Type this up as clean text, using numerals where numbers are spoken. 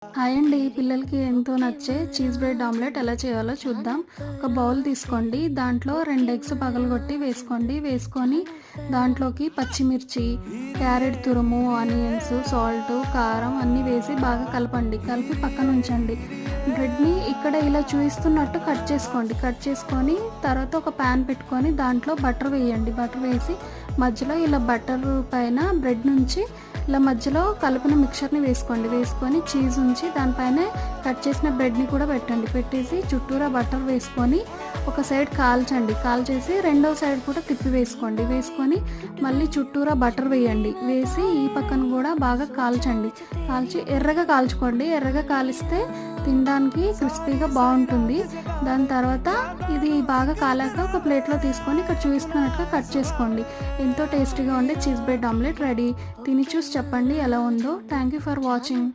Hi అండి. పిల్లలకి ఎంతో నచ్చే చీజ్ బ్రెడ్ ఆమ్లెట్ ఎలా చేయాలో చూద్దాం. ఒక బౌల్ తీసుకోండి. దాంట్లో 2 ఎగ్స్ పగలగొట్టి వేసుకోండి. వేసుకొని దాంట్లోకి పచ్చిమిర్చి, క్యారెట్ తురుము, ఆనియన్స్, సాల్ట్, కారం అన్నీ వేసి బాగా కలపండి. కలిపి పక్కన ఉంచండి. బ్రెడ్‌ని ఇక్కడ ఇలా చూపిస్తున్నట్టు కట్ చేసుకోండి. కట్ చేసుకొని తర్వాత ఒక పాన్ పెట్టుకొని దాంట్లో బటర్ వేయండి. బటర్ వేసి మధ్యలో ఇలా బటర్ పైన బ్రెడ్ నుంచి ఇలా మధ్యలో కలిపిన మిక్చర్ని వేసుకోండి. వేసుకొని చీజ్ ఉంచి దానిపైన కట్ చేసిన బ్రెడ్ని కూడా పెట్టండి. పెట్టేసి చుట్టూరా బటర్ వేసుకొని ఒక సైడ్ కాల్చండి. కాల్చేసి రెండో సైడ్ కూడా తిప్పి వేసుకోండి. వేసుకొని మళ్ళీ చుట్టూరా బటర్ వేయండి. వేసి ఈ పక్కన కూడా బాగా కాల్చండి. కాల్చి ఎర్రగా కాల్చుకోండి. ఎర్రగా కాలిస్తే తినడానికి క్రిస్పీగా బాగుంటుంది. దాని తర్వాత ఇది బాగా కాలాక ఒక ప్లేట్లో తీసుకొని ఇక్కడ చూపిస్తున్నట్టుగా కట్ చేసుకోండి. ఎంతో టేస్టీగా ఉండే చీజ్ బ్రెడ్ ఆమ్లెట్ రెడీ. తిని చూసి చెప్పండి ఎలా ఉందో. Thank you for watching.